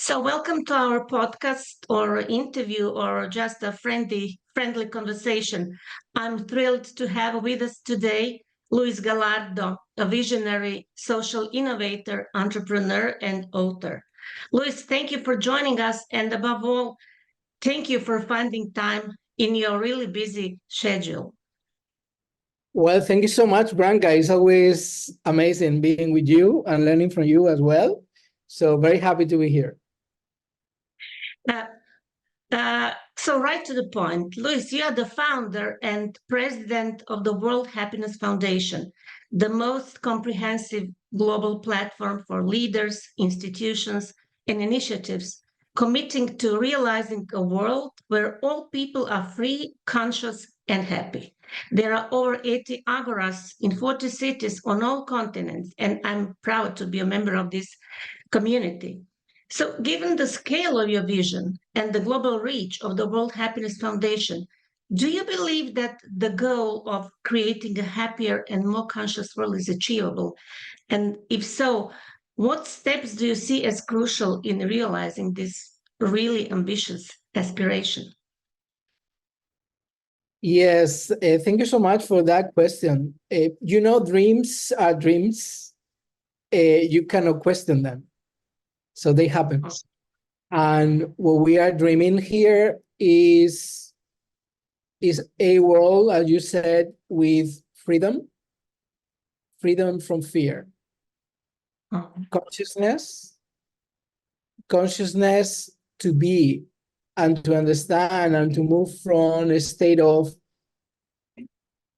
So, welcome to our podcast or interview or just a friendly conversation. I'm thrilled to have with us today Luis Gallardo, a visionary social innovator, entrepreneur, and author. Luis, thank you for joining us, and above all, thank you for finding time in your really busy schedule. Well, thank you so much, Branca. It's always amazing being with you and learning from you as well. So very happy to be here. Uh, so, right to the point, Luis, you are the founder and president of the World Happiness Foundation, the most comprehensive global platform for leaders, institutions, and initiatives committing to realizing a world where all people are free, conscious, and happy. There are over 80 agoras in 40 cities on all continents, and I'm proud to be a member of this community. So, given the scale of your vision and the global reach of the World Happiness Foundation, do you believe that the goal of creating a happier and more conscious world is achievable? And if so, what steps do you see as crucial in realizing this really ambitious aspiration? Yes, thank you so much for that question. Dreams are dreams. You cannot question them. So they happen. And what we are dreaming here is a world, as you said, with freedom from fear, consciousness to be and to understand and to move from a state of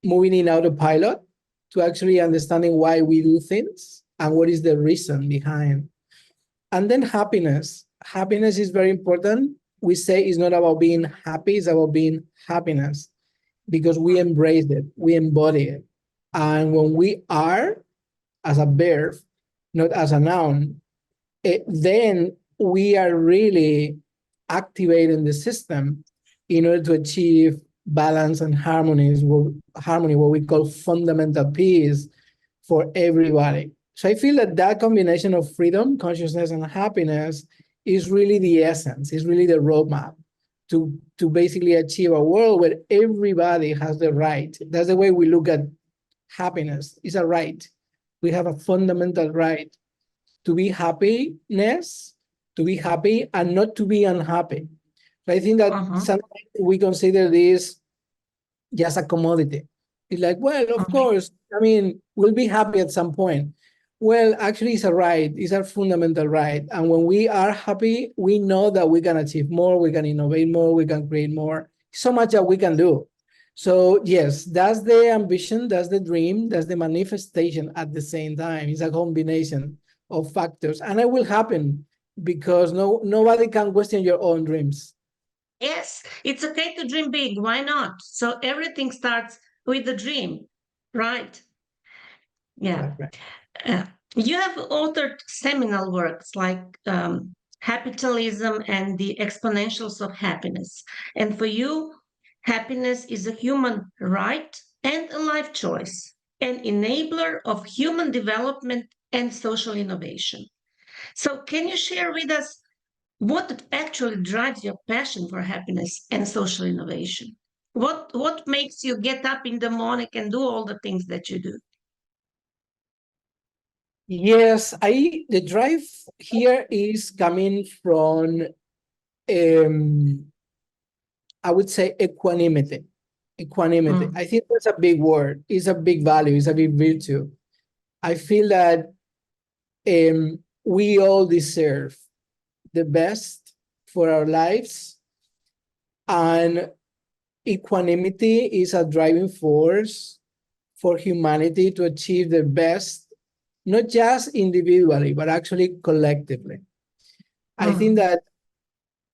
moving in autopilot to actually understanding why we do things and what is the reason behind. And then happiness. Happiness is very important. We say it's not about being happy, it's about being happiness because we embrace it, we embody it. And when we are as a verb, not as a noun, then we are really activating the system in order to achieve balance and harmony, what we call fundamental peace for everybody. So I feel that combination of freedom, consciousness, and happiness is really the essence, is really the roadmap to basically achieve a world where everybody has the right. That's the way we look at happiness. It's a right. We have a fundamental right to be happiness, to be happy and not to be unhappy. So I think that sometimes we consider this just a commodity. It's like, well, of course, we'll be happy at some point. Well, actually, it's a right. It's a fundamental right. And when we are happy, we know that we can achieve more, we can innovate more, we can create more. So much that we can do. So yes, that's the ambition, that's the dream, that's the manifestation at the same time. It's a combination of factors. And it will happen because nobody can question your own dreams. Yes, it's okay to dream big. Why not? So everything starts with the dream, right? Yeah. Right. You have authored seminal works like Capitalism and the Exponentials of Happiness. And for you, happiness is a human right and a life choice, an enabler of human development and social innovation. So, can you share with us what actually drives your passion for happiness and social innovation? What makes you get up in the morning and do all the things that you do? Yes, the drive here is coming from I would say equanimity. Equanimity. I think that's a big word. It's a big value. It's a big virtue. I feel that we all deserve the best for our lives, and equanimity is a driving force for humanity to achieve the best, not just individually, but actually collectively. I think that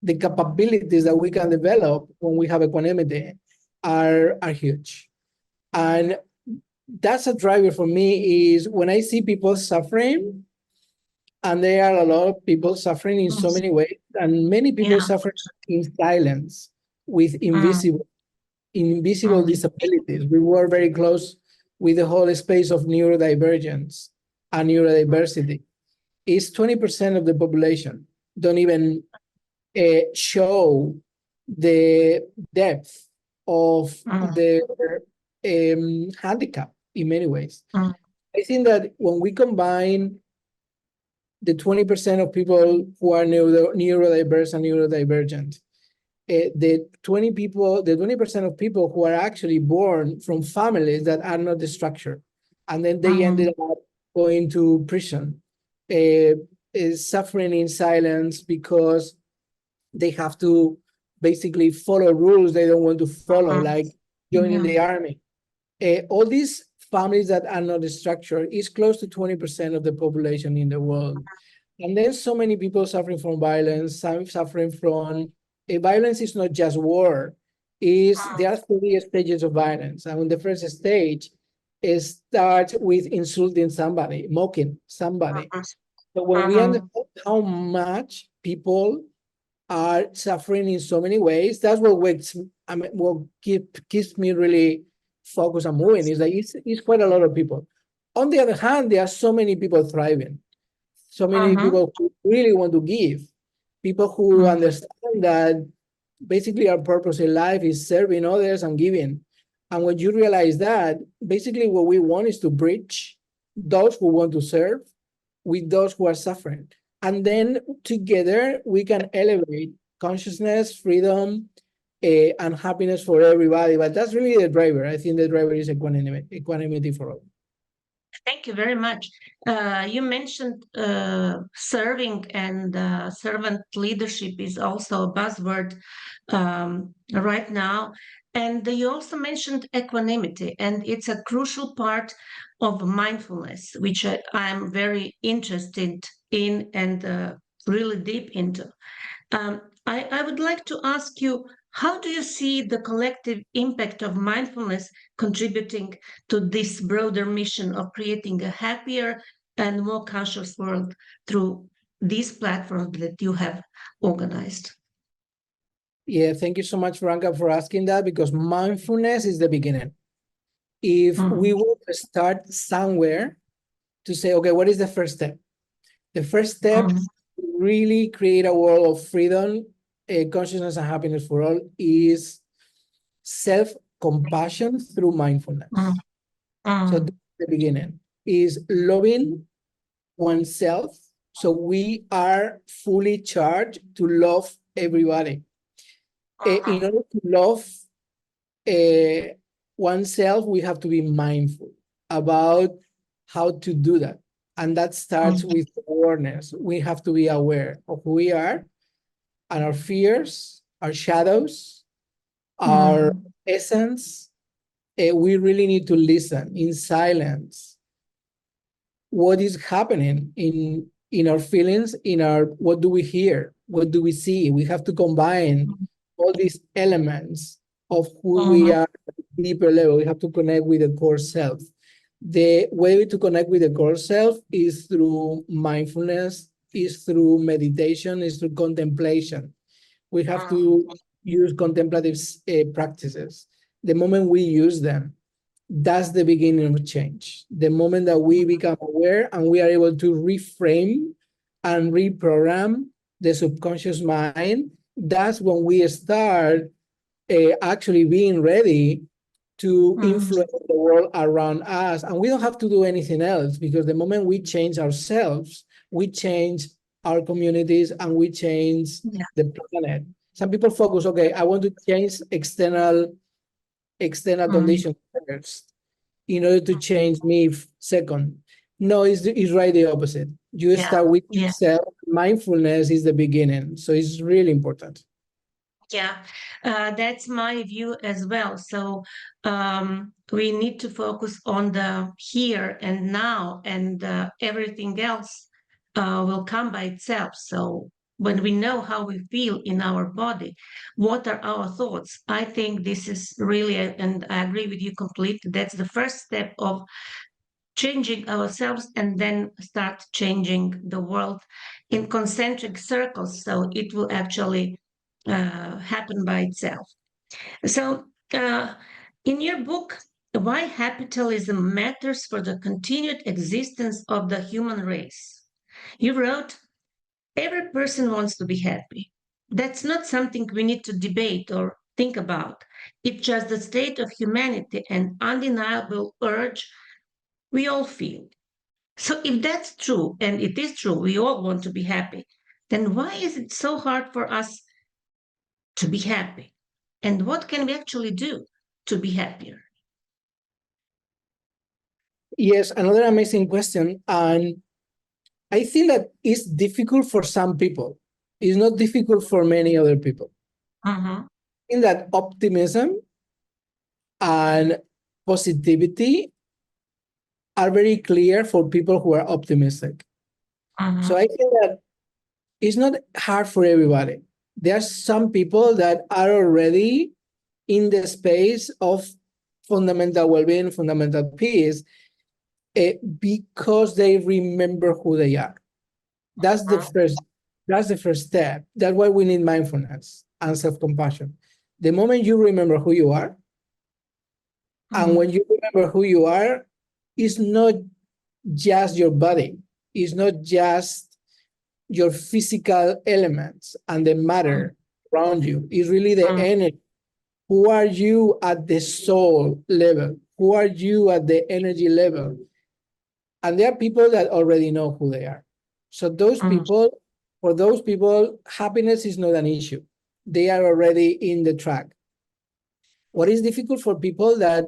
the capabilities that we can develop when we have equanimity are huge. And that's a driver for me is when I see people suffering, and there are a lot of people suffering in so many ways, and many people suffer in silence with invisible disabilities. We were very close with the whole space of neurodivergence and neurodiversity. It's 20% of the population. don't even show the depth of their handicap in many ways. I think that when we combine the 20% of people who are neurodiverse and neurodivergent, the 20% of people who are actually born from families that are not structured, and then they ended up going to prison, is suffering in silence because they have to basically follow rules they don't want to follow, like joining the army. All these families that are not structured is close to 20% of the population in the world. And then so many people suffering from violence, some suffering from violence is not just war, there are 3 stages of violence. And on the first stage, it starts with insulting somebody, mocking somebody. So when we understand how much people are suffering in so many ways, that's what keeps me really focused on moving, is that it's quite a lot of people. On the other hand, there are so many people thriving. So many people who really want to give, people who understand that basically our purpose in life is serving others and giving. And when you realize that, basically what we want is to bridge those who want to serve with those who are suffering. And then together we can elevate consciousness, freedom, and happiness for everybody. But that's really the driver. I think the driver is equanimity for all. Thank you very much. You mentioned serving, and servant leadership is also a buzzword right now. And you also mentioned equanimity, and it's a crucial part of mindfulness, which I'm very interested in and really deep into. I would like to ask you, how do you see the collective impact of mindfulness contributing to this broader mission of creating a happier and more conscious world through these platforms that you have organized? Yeah, thank you so much, Veronica, for asking that, because mindfulness is the beginning. If we want to start somewhere to say, okay, what is the first step? The first step to really create a world of freedom, consciousness, and happiness for all is self-compassion through mindfulness. So that's the beginning, is loving oneself. So we are fully charged to love everybody. In order to love oneself, we have to be mindful about how to do that. And that starts with awareness. We have to be aware of who we are and our fears, our shadows, our essence. We really need to listen in silence. What is happening in our feelings, what do we hear? What do we see? We have to combine all these elements of who we are at a deeper level. We have to connect with the core self. The way to connect with the core self is through mindfulness, is through meditation, is through contemplation. We have to use contemplative practices. The moment we use them, that's the beginning of change. The moment that we become aware and we are able to reframe and reprogram the subconscious mind, that's when we start actually being ready to influence the world around us. And we don't have to do anything else, because the moment we change ourselves, we change our communities and we change the planet. Some people focus, okay, I want to change external conditions first in order to change me second. No, it's right the opposite. You start with yourself. Mindfulness is the beginning. So it's really important. Yeah, that's my view as well. So we need to focus on the here and now, and everything else will come by itself. So when we know how we feel in our body, what are our thoughts? I think this is really, and I agree with you completely, that's the first step of changing ourselves, and then start changing the world in concentric circles. So it will actually happen by itself. So, in your book, Why Capitalism Matters for the Continued Existence of the Human Race, you wrote, Every person wants to be happy. That's not something we need to debate or think about. It's just the state of humanity and undeniable urge we all feel. So, if that's true, and it is true, we all want to be happy, then why is it so hard for us to be happy? And what can we actually do to be happier? Yes, another amazing question. And I think that it's difficult for some people. It's not difficult for many other people. Uh-huh, In that optimism and positivity are very clear for people who are optimistic. So uh-huh, I think that it's not hard for everybody. There are some people that are already in the space of fundamental well-being, fundamental peace, because they remember who they are. That's the uh-huh, first. That's the first step. That's why we need mindfulness and self-compassion. The moment you remember who you are, and uh-huh, when you remember who you are, it's not just your body. It's not just your physical elements and the matter around you. It's really the uh-huh, energy. Who are you at the soul level? Who are you at the energy level? And there are people that already know who they are. So those uh-huh, people, for those people, happiness is not an issue. They are already in the track. What is difficult for people that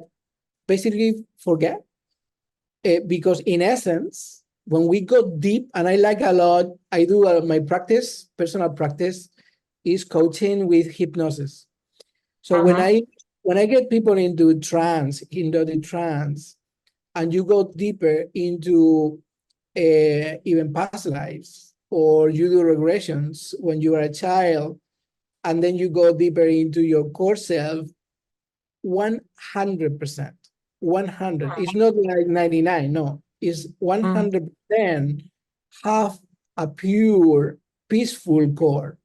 basically forget? Because in essence, when we go deep, and I like a lot, I do my practice, personal practice, is coaching with hypnosis. So uh-huh, when I get people into trance, into the trance, and you go deeper into even past lives, or you do regressions when you were a child, and then you go deeper into your core self, 100%, 100. It's not like 99, no, it's uh-huh, 100% have a pure, peaceful core.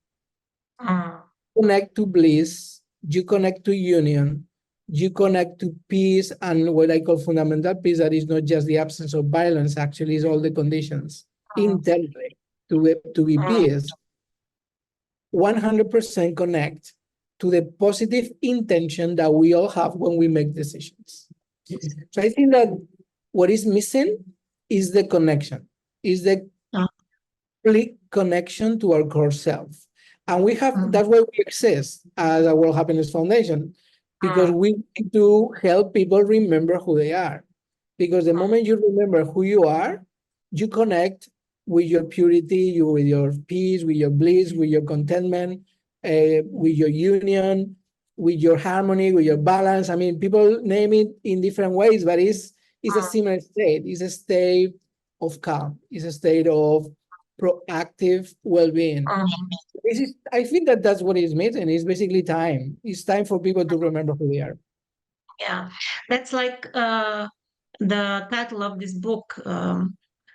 uh-huh, Connect to bliss, you connect to union, you connect to peace, and what I call fundamental peace, that is not just the absence of violence, actually is all the conditions internally to be uh-huh, peace. 100% connect to the positive intention that we all have when we make decisions. So I think that what is missing is the connection, is the complete connection to our core self. And we have, uh-huh, that's why we exist as a World Happiness Foundation, because uh-huh, we need to help people remember who they are. Because the moment you remember who you are, you connect with your purity, with your peace, with your bliss, with your contentment, with your union, with your harmony, with your balance. I mean, people name it in different ways, but it's a similar state. It's a state of calm. It's a state of proactive well-being. uh-huh. I think that that's what is missing. It's basically time. It's time for people to remember who they are. Yeah, that's like the title of this book,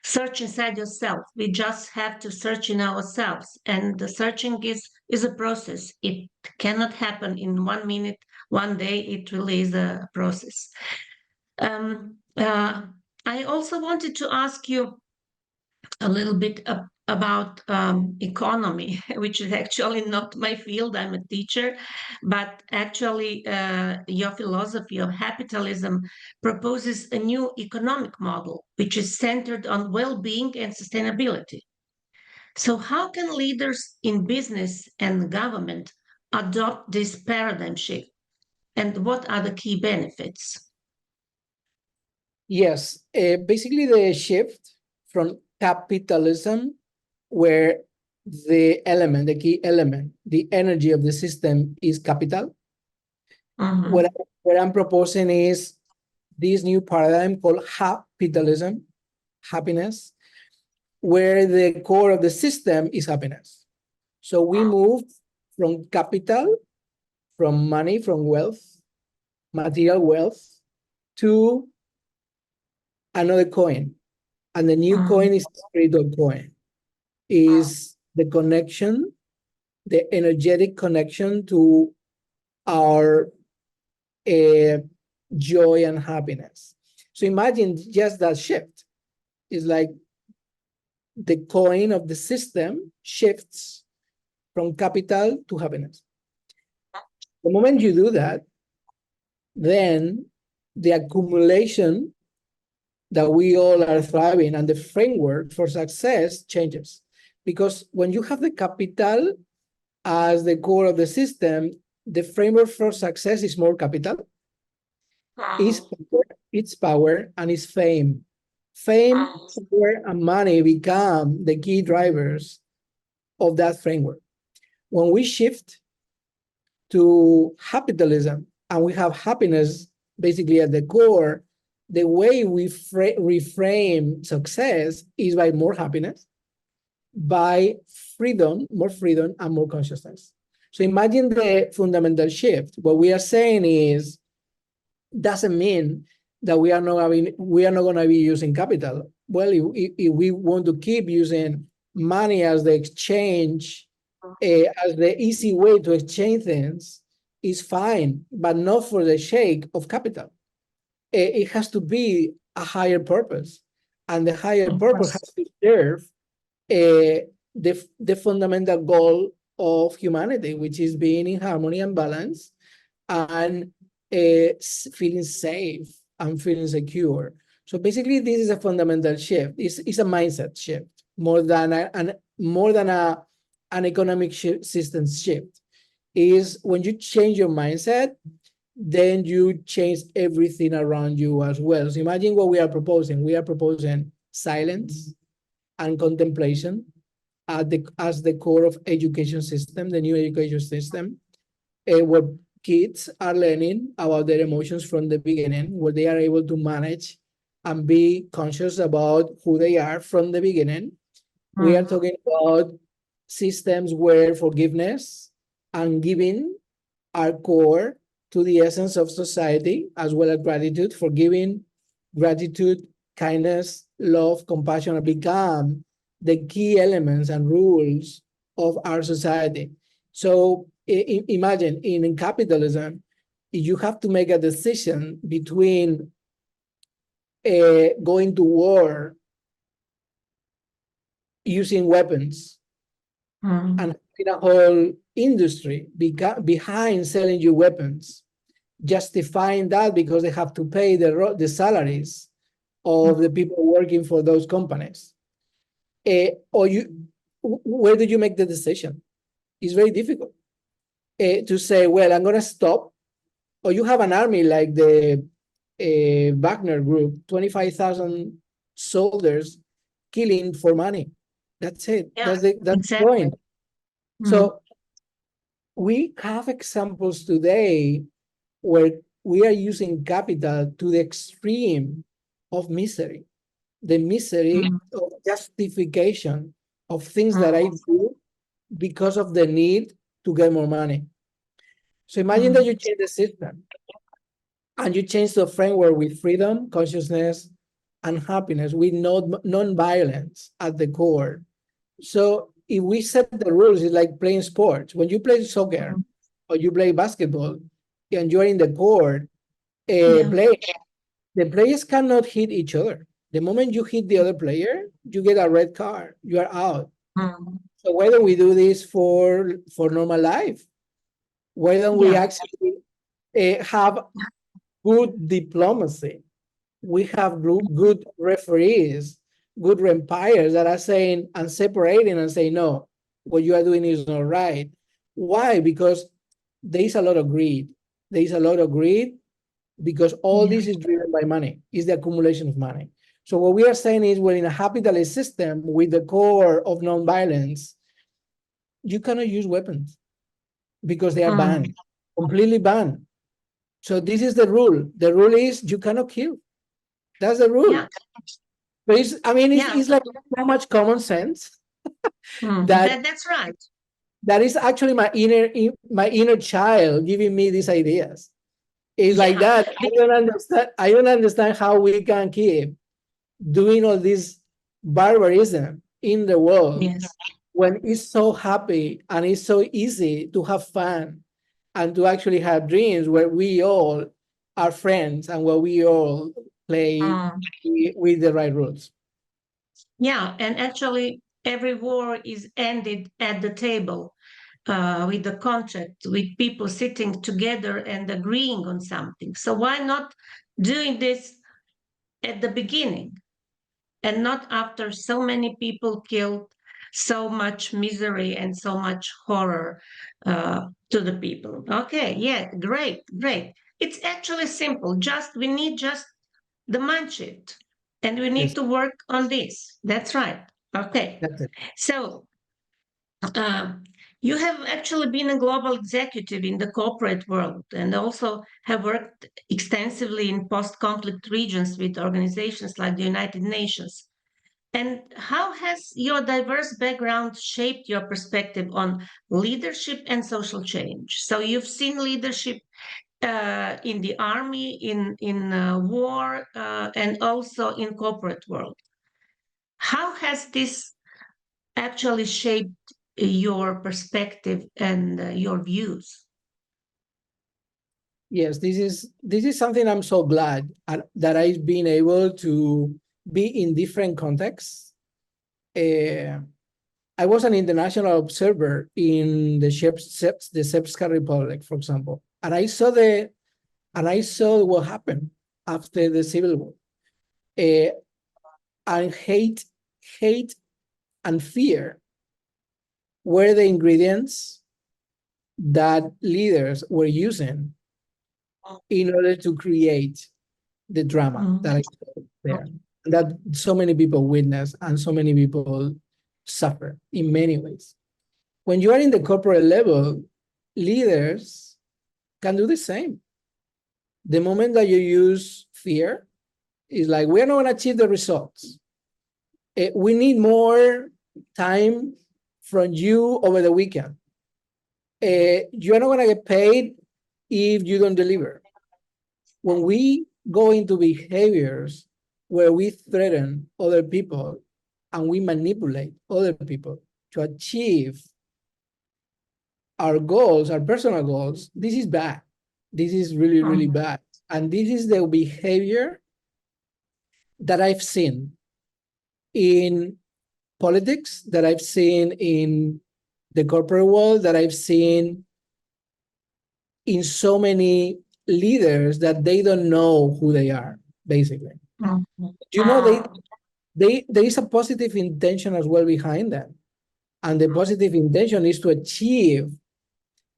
Search Inside Yourself. We just have to search in ourselves. And the searching is a process. It cannot happen in 1 minute, 1 day. It really is a process. I also wanted to ask you a little bit about economy, which is actually not my field. I'm a teacher, but actually, your philosophy of capitalism proposes a new economic model, which is centered on well being and sustainability. So, how can leaders in business and government adopt this paradigm shift? And what are the key benefits? Yes, basically the shift from capitalism, where the key element, the energy of the system is capital. Mhm, What I'm proposing is this new paradigm called capitalism, happiness, where the core of the system is happiness. So we move from capital, from money, from wealth, material wealth, to another coin. And the new mhm, coin is spiritual coin, is the connection, the energetic connection to our uh, joy and happiness. So imagine just that shift. It's like the coin of the system shifts from capital to happiness. The moment you do that, then the accumulation that we all are thriving and the framework for success changes. Because when you have the capital as the core of the system, the framework for success is more capital, it's power, and it's fame. Fame, power, and money become the key drivers of that framework. When we shift to capitalism and we have happiness basically at the core, the way we reframe success is by more happiness, by freedom, and more consciousness. So imagine the fundamental shift. What we are saying is, doesn't mean that we are not going to be using capital. Well, if we want to keep using money as the exchange, as the easy way to exchange things, is fine, but not for the sake of capital. It has to be a higher purpose, and the higher purpose has to serve the fundamental goal of humanity, which is being in harmony and balance, and feeling safe and feeling secure. So basically, this is a fundamental shift. It's a mindset shift more than an economic system shift. Is when you change your mindset, then you change everything around you as well. So imagine what we are proposing. We are proposing silence and contemplation as the core of education system, the new education system, where kids are learning about their emotions from the beginning, where they are able to manage and be conscious about who they are from the beginning. We are talking about systems where forgiveness and giving are core to the essence of society, as well as gratitude. Forgiving, gratitude, kindness, love, compassion have become the key elements and rules of our society. So imagine in capitalism, you have to make a decision between going to war using weapons and having a whole industry behind selling you weapons, justifying that because they have to pay the salaries of the people working for those companies. Where do you make the decision? It's very difficult to say, well, I'm going to stop. Or you have an army like the Wagner group, 25,000 soldiers killing for money. That's it. Yeah, that's the point. So we have examples today where we are using capital to the extreme of misery, the misery of justification of things that I do because of the need to get more money. So imagine that you change the system and you change the framework with freedom, consciousness, and happiness, with non-violence at the core. So if we set the rules, it's like playing sports. When you play soccer or you play basketball and you're in the court, the players cannot hit each other. The moment you hit the other player, you get a red card. You are out. So why don't we do this for normal life? Why don't we actually have good diplomacy? We have good referees, good umpires that are saying and separating and saying, no, what you are doing is not right. Why? Because there is a lot of greed. There is a lot of greed because all this is driven by money, is the accumulation of money. So what we are saying is, well, in a capitalist system with the core of non-violence, you cannot use weapons because they are banned, completely banned. So this is the rule. The rule is you cannot kill. That's the rule. Yeah. But it's like so much common sense That's right. That is actually my inner child giving me these ideas. It's like that. I don't understand how we can keep doing all this barbarism in the world when it's so happy and it's so easy to have fun and to actually have dreams where we all are friends and where we all play with the right rules. Yeah, and actually, every war is ended at the table with the contract, with people sitting together and agreeing on something. So why not doing this at the beginning and not after so many people killed, so much misery and so much horror to the people? Okay, yeah, great, great. It's actually simple. Just we need just the mind shift, and we need Yes, to work on this. That's right. Okay. that's it. So uh, you have actually been a global executive in the corporate world and also have worked extensively in post-conflict regions with organizations like the United Nations. And how has your diverse background shaped your perspective on leadership and social change? So you've seen leadership in the army, in war, and also in corporate world. How has this actually shaped your perspective and your views? Yes, this is something I'm so glad that I've been able to be in different contexts. I was an international observer in the Srpska Republic, for example, and I saw what happened after the civil war. And hate and fear were the ingredients that leaders were using in order to create the drama that I saw there, that so many people witness and so many people suffer in many ways. When you are in the corporate level, leaders can do the same. The moment that you use fear, is like, we're not going to achieve the results. We need more time from you over the weekend. You're not going to get paid if you don't deliver. When we go into behaviors where we threaten other people and we manipulate other people to achieve our goals, our personal goals, this is bad. This is really, really bad. And this is the behavior that I've seen in politics, that I've seen in the corporate world, that I've seen in so many leaders that they don't know who they are, basically. You know, there is a positive intention as well behind them. And the positive intention is to achieve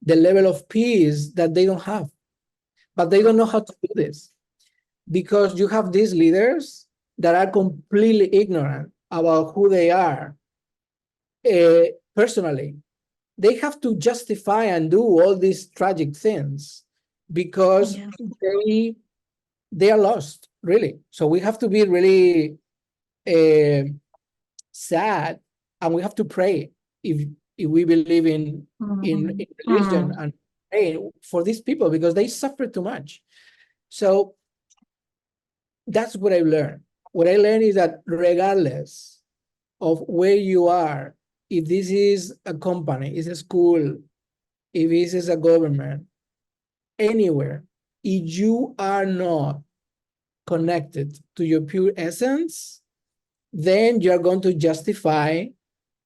the level of peace that they don't have. But they don't know how to do this because you have these leaders that are completely ignorant about who they are personally. They have to justify and do all these tragic things because they are lost, really. So we have to be really sad, and we have to pray if we believe in religion, and pray for these people because they suffer too much. So that's what I learned. What I learned is that regardless of where you are, if this is a company, is a school, if this is a government, anywhere, if you are not connected to your pure essence, then you're going to justify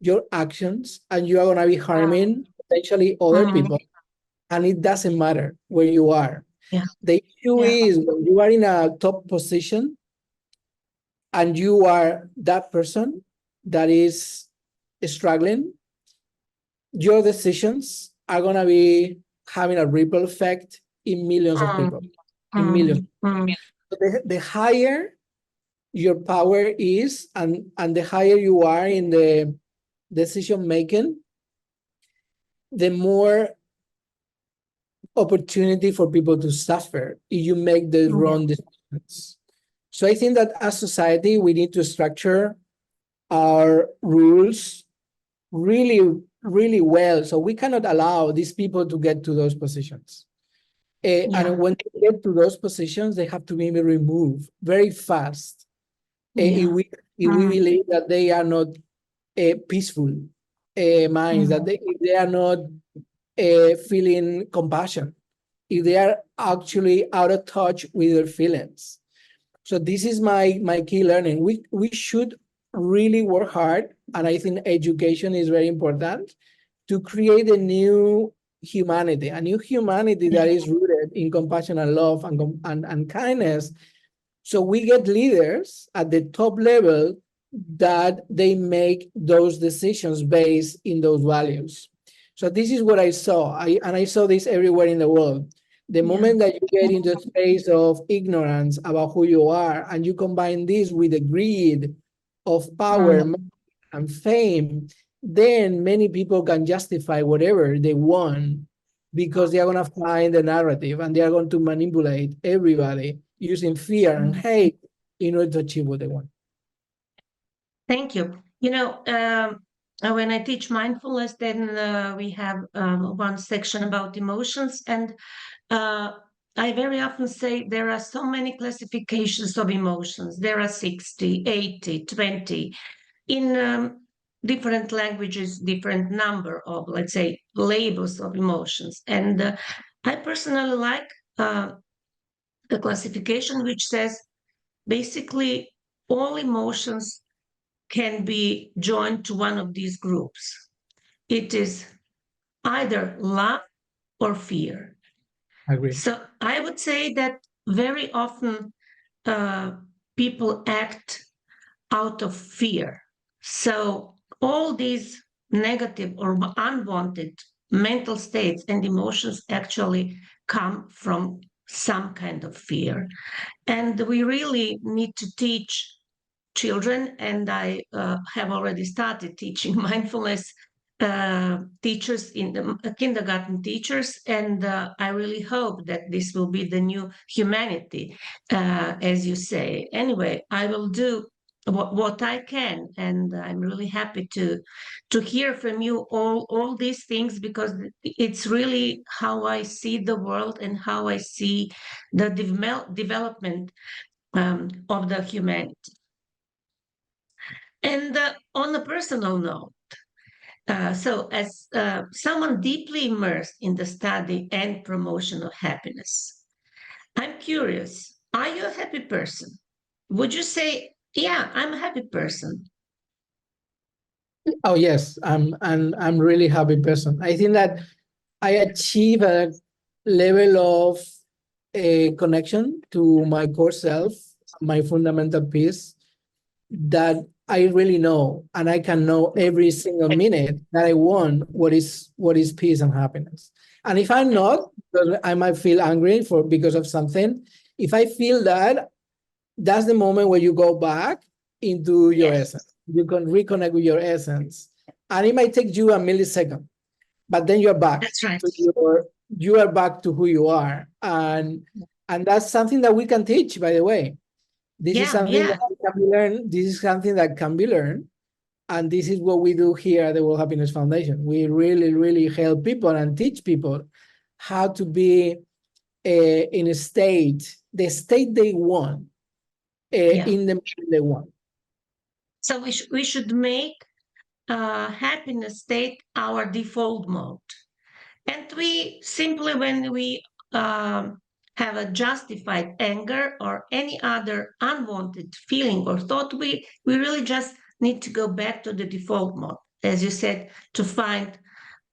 your actions and you are going to be harming potentially other people. And it doesn't matter where you are. Yeah. The issue is when you are in a top position and you are that person that is struggling, your decisions are going to be having a ripple effect in millions of people, in millions. So the higher your power is and the higher you are in the decision making, the more opportunity for people to suffer if you make the wrong decisions. So I think that as society, we need to structure our rules really, really well. So we cannot allow these people to get to those positions. And when they get to those positions, they have to be removed very fast. If we believe that they are not peaceful minds, that if they are not feeling compassion, if they are actually out of touch with their feelings. So this is my key learning. We should really work hard, and I think education is very important to create a new humanity that is rooted in compassion and love and kindness. So we get leaders at the top level that they make those decisions based in those values. So this is what I saw. I saw this everywhere in the world. The moment that you get into a space of ignorance about who you are, and you combine this with the greed of power and fame, then many people can justify whatever they want because they are going to find the narrative and they are going to manipulate everybody using fear and hate in order to achieve what they want. Thank you. When I teach mindfulness, then we have one section about emotions, and I very often say there are so many classifications of emotions. There are 60, 80, 20. In different languages, different number of, let's say, labels of emotions. And I personally like the classification which says basically all emotions can be joined to one of these groups. It is either love or fear. I agree. So I would say that very often people act out of fear. So all these negative or unwanted mental states and emotions actually come from some kind of fear. And we really need to teach children, and I have already started teaching mindfulness teachers in the kindergarten teachers, and I really hope that this will be the new humanity, as you say. Anyway, I will do what I can, and I'm really happy to hear from you all these things, because it's really how I see the world and how I see the development of the humanity. And on a personal note, so as someone deeply immersed in the study and promotion of happiness, I'm curious, are you a happy person? Would you say, yeah, I'm a happy person? Oh yes, I'm really happy person. I think that I achieve a level of a connection to my core self, my fundamental peace, that I really know, and I can know every single minute that I want what is peace and happiness. And if I'm not, because I might feel angry because of something, if I feel that, that's the moment where you go back into your essence. You can reconnect with your essence, and it might take you a millisecond, but then you're back. That's right. You are back to who you are, and that's something that we can teach. By the way, this is something that can be learned. This is something that can be learned, and this is what we do here at the World Happiness Foundation. We really, really help people and teach people how to be in a state, the state they want, in the moment they want. So we should make happiness state our default mode. And we simply, when we have a justified anger or any other unwanted feeling or thought, we really just need to go back to the default mode, as you said, to find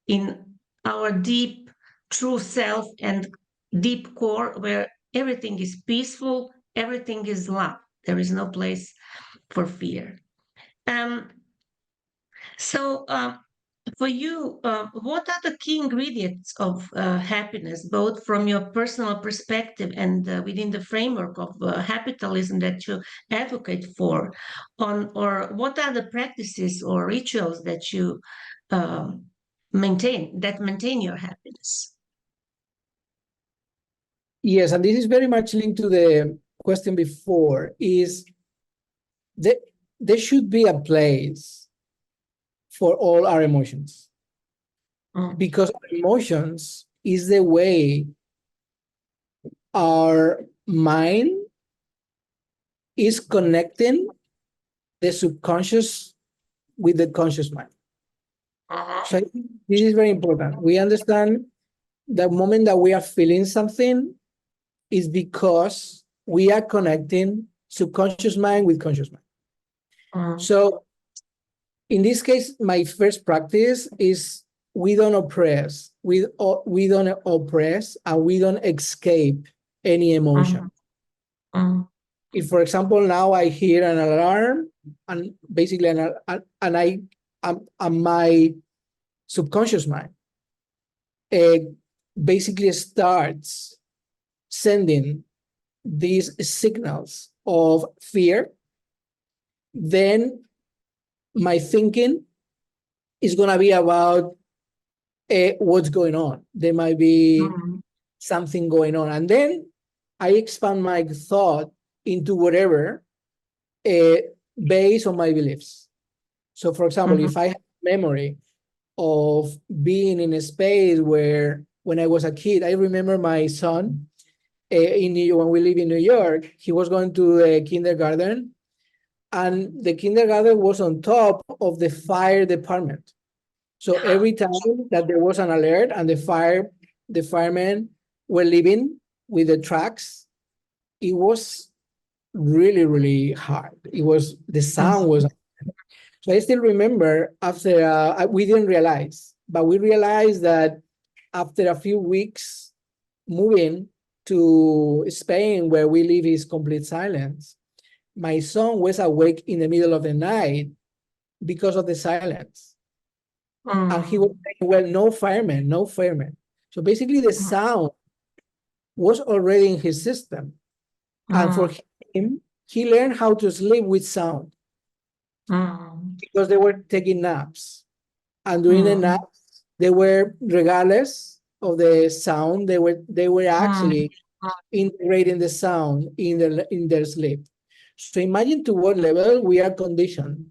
in our deep, true self and deep core where everything is peaceful, everything is love. There is no place for fear. Um, so, for you, what are the key ingredients of happiness, both from your personal perspective and within the framework of capitalism that you advocate for? Or what are the practices or rituals that you maintain your happiness? Yes, and this is very much linked to the question before, is there should be a place for all our emotions. Because our emotions is the way our mind is connecting the subconscious with the conscious mind. So I think this is very important. We understand the moment that we are feeling something is because we are connecting subconscious mind with conscious mind. So in this case, my first practice is we don't oppress, we don't oppress, and we don't escape any emotion. If, for example, now I hear an alarm, and basically, and my subconscious mind basically starts sending these signals of fear, then my thinking is going to be about what's going on. There might be something going on. And then I expand my thought into whatever based on my beliefs. So, for example, if I have memory of being in a space where when I was a kid, I remember my son when we live in New York, he was going to a kindergarten, and the kindergarten was on top of the fire department. So every time that there was an alert and the firemen were leaving with the trucks, it was really, really hard. The sound was. So I still remember after we didn't realize, but we realized that after a few weeks moving to Spain, where we live is complete silence, my son was awake in the middle of the night because of the silence. And he was saying, well, no firemen, no firemen. So basically the sound was already in his system. And for him, he learned how to sleep with sound because they were taking naps. And during the naps, they were, regardless of the sound, they were actually integrating the sound in their sleep. So imagine to what level we are conditioned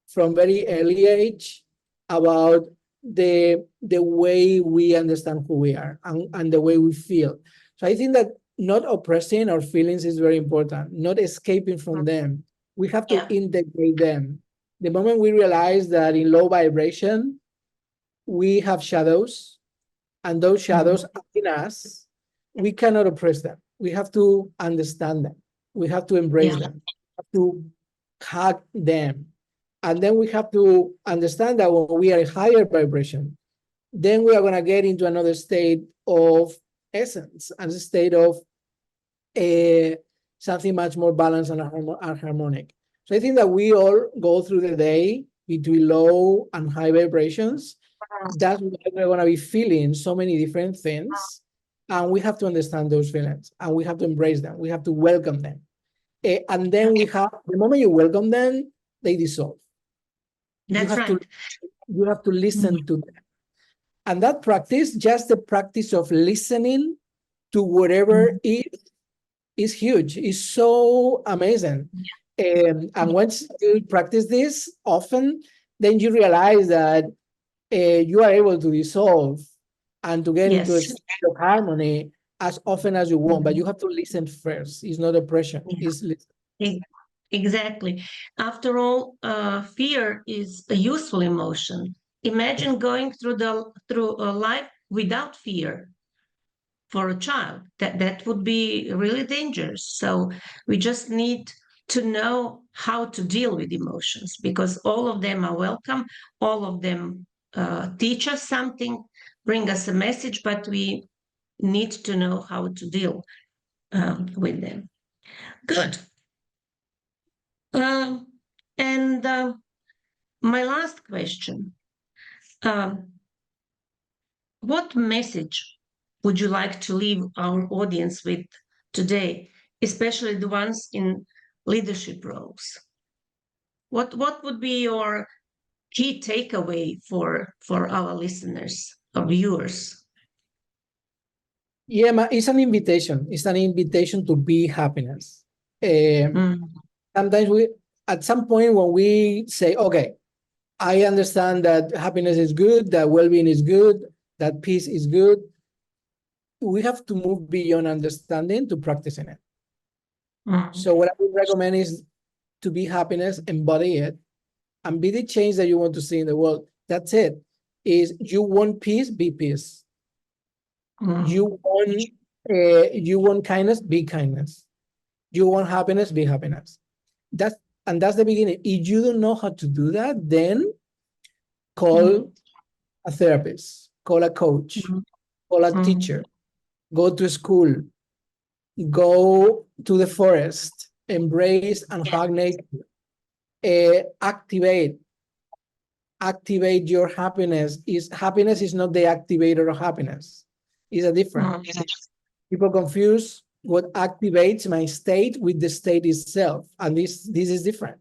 from very early age about the way we understand who we are and the way we feel. So I think that not oppressing our feelings is very important, not escaping from them. We have to integrate them. The moment we realize that in low vibration, we have shadows, and those shadows are in us, we cannot oppress them. We have to understand them. We have to embrace them. We have to hug them. And then we have to understand that when we are in higher vibration, then we are going to get into another state of essence, and a state of something much more balanced and harmonic. So I think that we all go through the day between low and high vibrations. That's why we're going to be feeling so many different things. And we have to understand those feelings, and we have to embrace them. We have to welcome them. And then the moment you welcome them, they dissolve. That's right. You have to listen to them. And that practice, just the practice of listening to whatever is huge. It's so amazing. And once you practice this often, then you realize that you are able to dissolve and to get into a state of harmony as often as you want. But you have to listen first. It's not oppression. It's listening. Exactly. After all, fear is a useful emotion. Imagine going through a life without fear for a child. That would be really dangerous. So we just need to know how to deal with emotions, because all of them are welcome. All of them teach us something, bring us a message, but we need to know how to deal with them. Good. And my last question, what message would you like to leave our audience with today, especially the ones in leadership roles? What would be your key takeaway for our listeners or viewers? Yeah, it's an invitation. It's an invitation to be happiness. Sometimes at some point when we say, okay, I understand that happiness is good, that well-being is good, that peace is good, we have to move beyond understanding to practicing it. So what I would recommend is to be happiness, embody it, and be the change that you want to see in the world. That's it. Is you want peace, be peace. You want kindness, be kindness. You want happiness, be happiness. That's and that's the beginning. If you don't know how to do that, then call a therapist, call a coach, call a teacher, go to school, go to the forest, embrace and hug nature, activate your happiness. Happiness is not the activator of happiness. It's a different. People confuse what activates my state with the state itself, and this is different.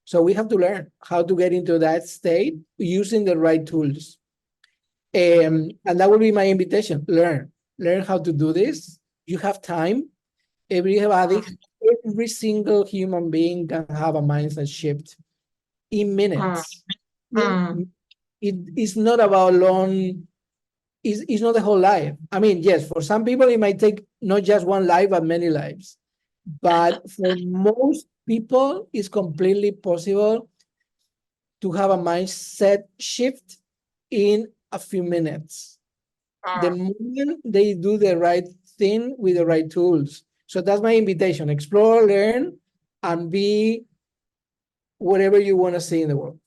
So we have to learn how to get into that state using the right tools. And that will be my invitation. Learn how to do this. You have time. Every single human being can have a mindset shift in minutes. It is not about long, it's not the whole life. I mean, yes, for some people, it might take not just one life, but many lives. But for most people, it's completely possible to have a mindset shift in a few minutes. The moment they do the right thing with the right tools. So that's my invitation. Explore, learn, and be whatever you want to see in the world.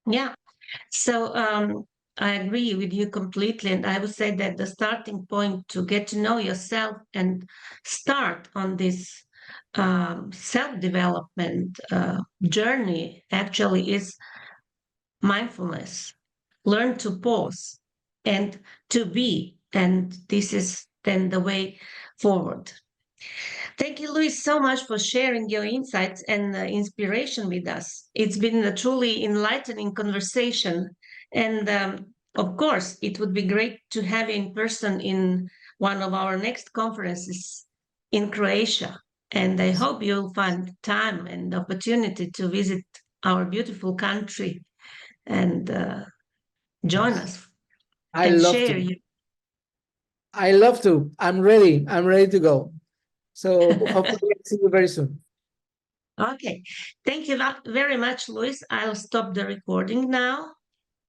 Yeah. So I agree with you completely. And I would say that the starting point to get to know yourself and start on this self-development journey actually is mindfulness. Learn to pause and to be. And this is then the way forward. Thank you, Luis, so much for sharing your insights and inspiration with us. It's been a truly enlightening conversation. And of course, it would be great to have you in person in one of our next conferences in Croatia. And I hope you'll find time and opportunity to visit our beautiful country and join us I and love share to. you. I love to. I'm ready. I'm ready to go. So hopefully I'll see you very soon. Okay. Thank you very much, Luis. I'll stop the recording now.